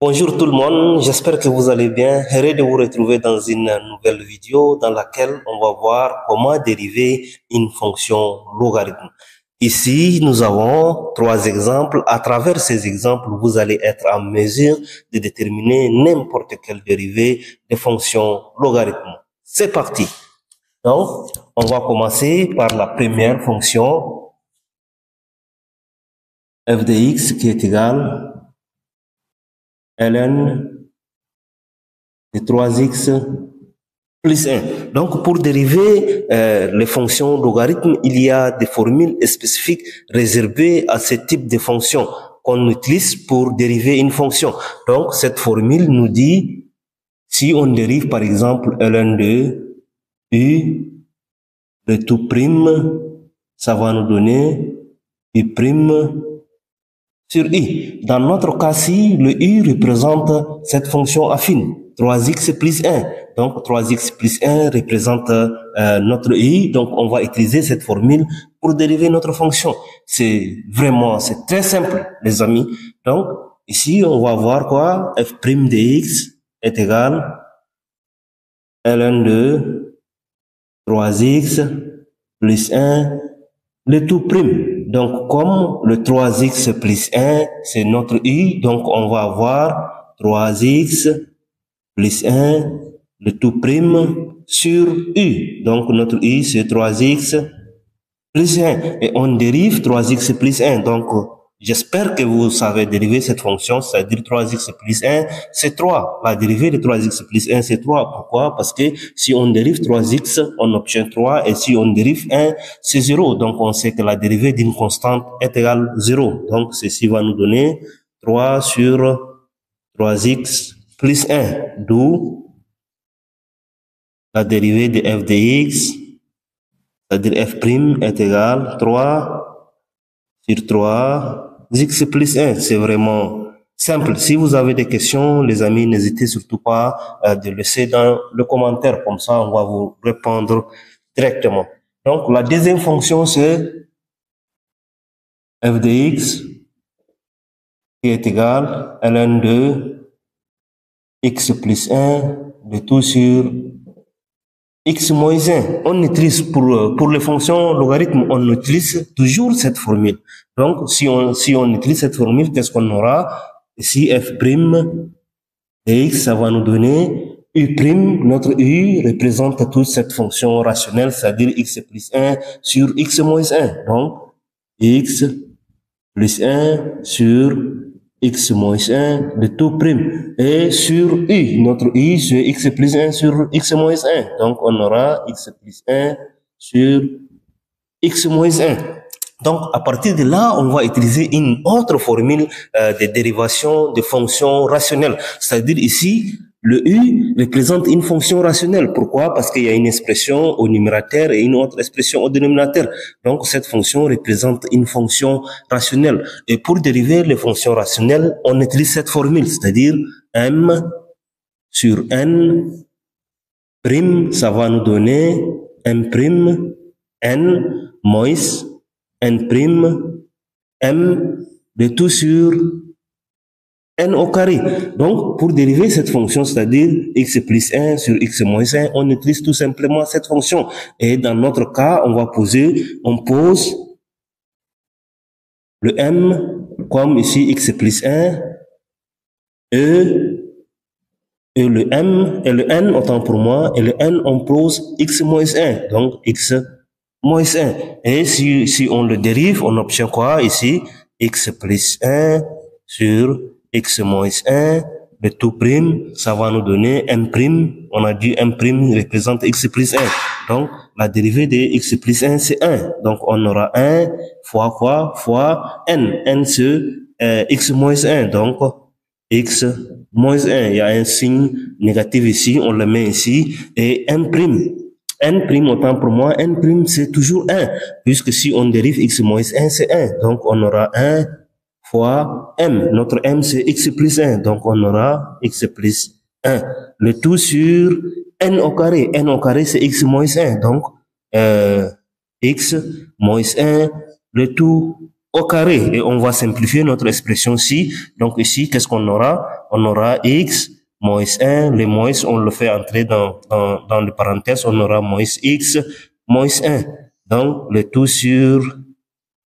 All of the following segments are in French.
Bonjour tout le monde, j'espère que vous allez bien. Heureux de vous retrouver dans une nouvelle vidéo dans laquelle on va voir comment dériver une fonction logarithme. Ici, nous avons trois exemples. À travers ces exemples, vous allez être en mesure de déterminer n'importe quelle dérivée de fonction logarithme. C'est parti. Donc, on va commencer par la première fonction f de x qui est égale ln de 3x plus 1. Donc, pour dériver les fonctions logarithmes, il y a des formules spécifiques réservées à ce type de fonction qu'on utilise pour dériver une fonction. Donc, cette formule nous dit, si on dérive par exemple ln de u de tout prime, ça va nous donner u prime sur i. Dans notre cas-ci, le u représente cette fonction affine, 3x plus 1. Donc, 3x plus 1 représente notre i. Donc, on va utiliser cette formule pour dériver notre fonction. C'est très simple, les amis. Donc, ici, on va voir quoi? F' de x est égal ln de 3x plus 1 le tout prime. Donc, comme le 3x plus 1, c'est notre i, donc on va avoir 3x plus 1, le tout prime, sur u. Donc, notre i, c'est 3x plus 1. Et on dérive 3x plus 1. Donc, j'espère que vous savez dériver cette fonction, c'est-à-dire 3x plus 1, c'est 3. La dérivée de 3x plus 1, c'est 3. Pourquoi? Parce que si on dérive 3x, on obtient 3, et si on dérive 1, c'est 0. Donc, on sait que la dérivée d'une constante est égale 0. Donc, ceci va nous donner 3 sur 3x plus 1, d'où la dérivée de f de x, c'est-à-dire f' est égal 3 sur 3x plus 1. C'est vraiment simple. Si vous avez des questions, les amis, n'hésitez surtout pas de laisser dans le commentaire. Comme ça, on va vous répondre directement. Donc, la deuxième fonction, c'est f de x qui est égal à ln de x plus 1 de tout sur x moins 1. On utilise pour les fonctions logarithmes, on utilise toujours cette formule. Donc, si on utilise cette formule, qu'est-ce qu'on aura? Ici, f' de x, ça va nous donner u'. Notre u représente toute cette fonction rationnelle, c'est-à-dire x plus 1 sur x moins 1. Donc, x plus 1 sur x moins 1 de tout prime. Et sur u, notre u, c'est x plus 1 sur x moins 1. Donc, on aura x plus 1 sur x moins 1. Donc, à partir de là, on va utiliser une autre formule de dérivation de fonctions rationnelles. C'est-à-dire ici, le u représente une fonction rationnelle. Pourquoi? Parce qu'il y a une expression au numérateur et une autre expression au dénominateur. Donc, cette fonction représente une fonction rationnelle. Et pour dériver les fonctions rationnelles, on utilise cette formule, c'est-à-dire m sur n prime, ça va nous donner m prime n moins n prime m de tout sur n au carré. Donc, pour dériver cette fonction, c'est-à-dire x plus 1 sur x moins 1, on utilise tout simplement cette fonction. Et dans notre cas, on pose le m comme ici x plus 1 et le m et le n, autant pour moi, et le n, on pose x moins 1. Donc, x moins 1. Et si on le dérive, on obtient quoi ici? X plus 1 sur x moins 1 de tout prime, ça va nous donner m prime. On a dit m prime représente x plus 1. Donc, la dérivée de x plus 1, c'est 1. Donc, on aura 1 fois quoi? Fois n. N, c'est x moins 1. Donc, x moins 1. Il y a un signe négatif ici, on le met ici. Et n prime. N prime, autant pour moi, n prime, c'est toujours 1. Puisque si on dérive x moins 1, c'est 1. Donc, on aura 1 fois m. Notre m, c'est x plus 1. Donc, on aura x plus 1. Le tout sur n au carré. N au carré, c'est x moins 1. Donc, x moins 1, le tout au carré. Et on va simplifier notre expression-ci. Donc ici, qu'est-ce qu'on aura? On aura x moins 1. Les moins, on le fait entrer dans les parenthèses. On aura moins x moins 1. Donc, le tout sur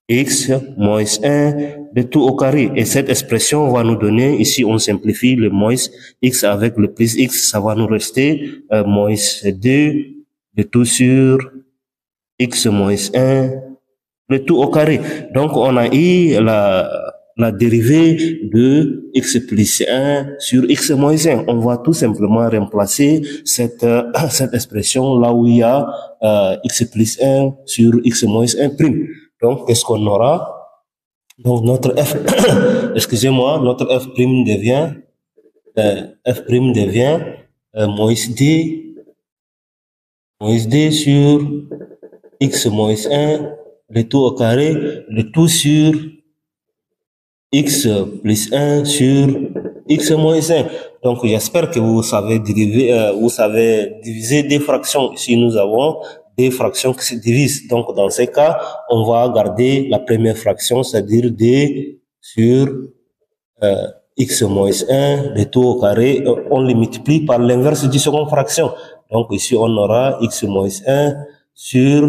x moins 1, le tout au carré. Et cette expression va nous donner, ici on simplifie le moins x avec le plus x, ça va nous rester moins 2, le tout sur x moins 1, le tout au carré. Donc on a eu la dérivée de x plus 1 sur x moins 1. On va tout simplement remplacer cette expression là où il y a x plus 1 sur x moins 1 prime. Donc, qu'est-ce qu'on aura? Donc, notre f, excusez-moi, notre f prime devient moins d sur x moins 1, le tout au carré, le tout sur x plus 1 sur x moins 1. Donc, j'espère que vous savez diviser des fractions. Ici, nous avons des fractions qui se divisent. Donc, dans ces cas, on va garder la première fraction, c'est-à-dire d sur x moins 1, le tout au carré. On le multiplie par l'inverse du second fraction. Donc, ici, on aura x moins 1 sur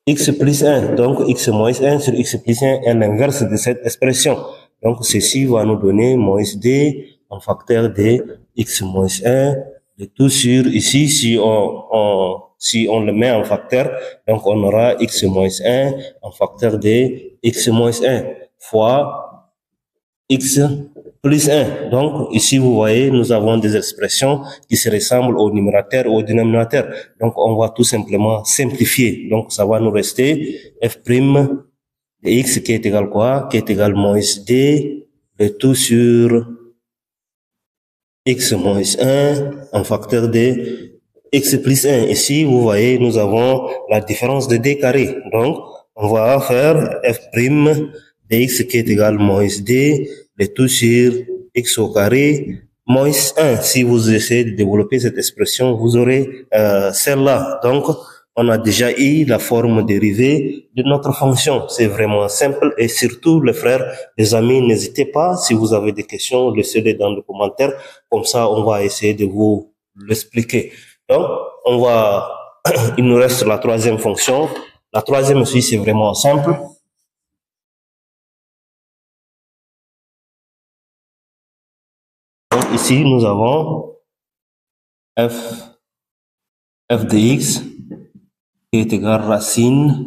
x plus 1. Donc, x moins 1 sur x plus 1 est l'inverse de cette expression. Donc, ceci va nous donner moins d en facteur de x moins 1, le tout sur, ici, si on le met en facteur, donc on aura x moins 1 en facteur de x moins 1 fois x plus 1. Donc, ici, vous voyez, nous avons des expressions qui se ressemblent au numérateur ou au dénominateur. Donc, on va tout simplement simplifier. Donc, ça va nous rester f' de x qui est égal quoi? Qui est égal moins d, le tout sur x moins 1 en facteur de x plus 1. Ici, vous voyez, nous avons la différence de d carré. Donc, on va faire f' de x qui est égal moins d, le tout sur x au carré moins 1. Si vous essayez de développer cette expression, vous aurez celle-là. Donc, on a déjà eu la forme dérivée de notre fonction. C'est vraiment simple et surtout, les frères, les amis, n'hésitez pas. Si vous avez des questions, laissez-les dans les commentaires. Comme ça, on va essayer de vous l'expliquer. Donc, il nous reste la troisième fonction. La troisième aussi, c'est vraiment simple. Donc, ici, nous avons f de x qui est égal racine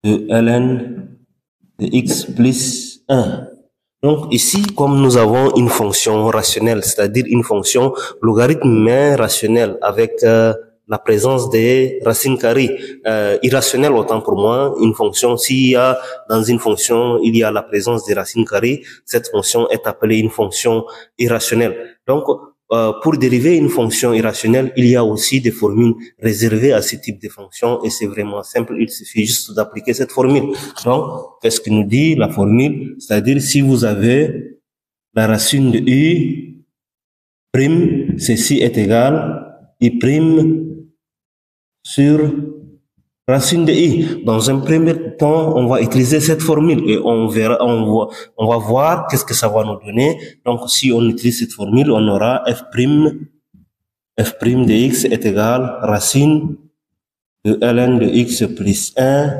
de ln de x plus 1. Donc ici, comme nous avons une fonction rationnelle, c'est-à-dire une fonction logarithme mais rationnelle avec la présence des racines carrées, irrationnelle autant pour moi, une fonction, s'il y a dans une fonction, il y a la présence des racines carrées, cette fonction est appelée une fonction irrationnelle. Donc, pour dériver une fonction irrationnelle, il y a aussi des formules réservées à ce type de fonction et c'est vraiment simple, il suffit juste d'appliquer cette formule. Donc, qu'est-ce que nous dit la formule? C'est-à-dire si vous avez la racine de u prime, ceci est égal i prime sur racine de i. Dans un premier temps, on va utiliser cette formule et on va voir qu'est-ce que ça va nous donner. Donc, si on utilise cette formule, on aura f' de x est égal racine de ln de x plus 1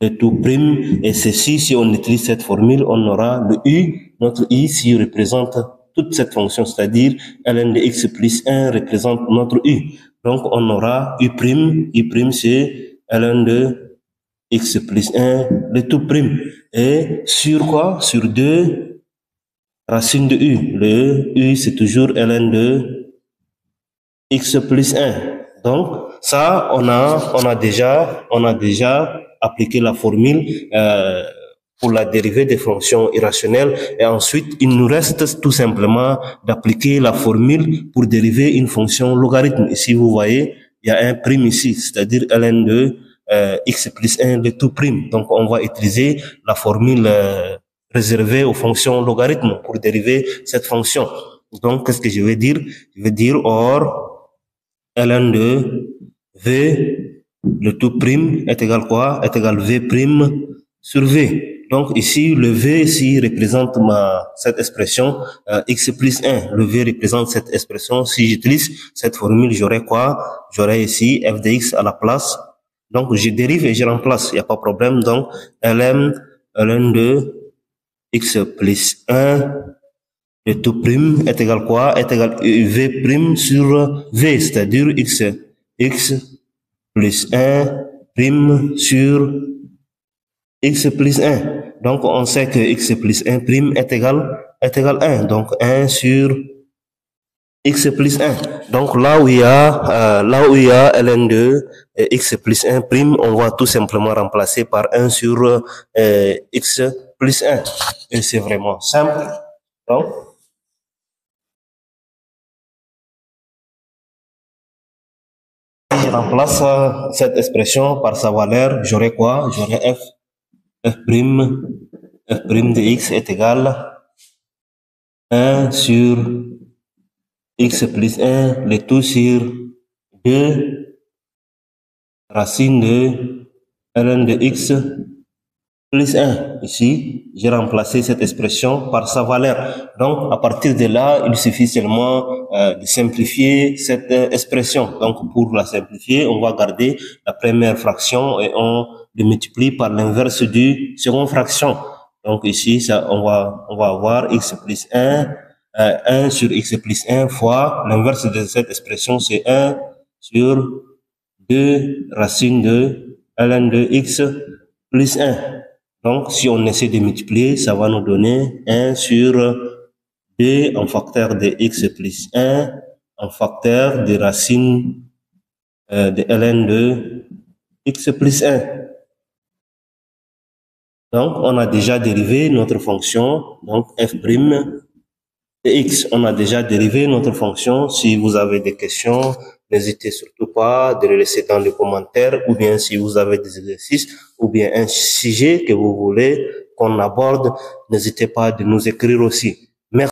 et tout prime. Et ceci, si on utilise cette formule, on aura le u. Notre i ici représente toute cette fonction, c'est-à-dire ln de x plus 1 représente notre u. Donc, on aura u' c'est ln de x plus 1, le tout prime. Et sur quoi? Sur 2 racine de u. Le u, c'est toujours ln de x plus 1. Donc, ça, on a déjà appliqué la formule, pour la dérivée des fonctions irrationnelles. Et ensuite, il nous reste tout simplement d'appliquer la formule pour dériver une fonction logarithme. Ici, vous voyez, il y a un prime ici, c'est-à-dire ln de x plus 1 de tout prime. Donc, on va utiliser la formule réservée aux fonctions logarithmes pour dériver cette fonction. Donc, qu'est-ce que je vais dire? Je vais dire or ln de v le tout prime est égal quoi? Est égal V prime sur V. Donc ici, le V ici représente cette expression x plus 1. Le V représente cette expression. Si j'utilise cette formule, j'aurai quoi? J'aurai ici f de x à la place. Donc je dérive et je remplace, il n'y a pas de problème. Donc ln de x plus 1, le tout prime est égal quoi? Est égal v prime sur v, c'est-à-dire x plus 1 prime sur x plus 1. Donc, on sait que x plus 1 prime est égal 1. Donc, 1 sur x plus 1. Donc, là où il y a ln de x plus 1 prime, on va tout simplement remplacer par 1 sur x plus 1. Et c'est vraiment simple. Donc, si je remplace cette expression par sa valeur, j'aurai quoi? J'aurai f prime de x est égal 1 sur x plus 1, le tout sur 2 racine de ln de x plus 1. Ici, j'ai remplacé cette expression par sa valeur. Donc, à partir de là, il suffit seulement de simplifier cette expression. Donc, pour la simplifier, on va garder la première fraction et on le multiplie par l'inverse du second fraction. Donc, ici, ça, on va avoir x plus 1, 1 sur x plus 1 fois l'inverse de cette expression, c'est 1 sur 2 racine de ln de x plus 1. Donc, si on essaie de multiplier, ça va nous donner 1 sur 2 en facteur de x plus 1 en facteur de racine de ln de x plus 1. Donc, on a déjà dérivé notre fonction, donc f' de x. On a déjà dérivé notre fonction. Si vous avez des questions, n'hésitez surtout pas de les laisser dans les commentaires, ou bien si vous avez des exercices, ou bien un sujet que vous voulez qu'on aborde, n'hésitez pas de nous écrire aussi. Merci.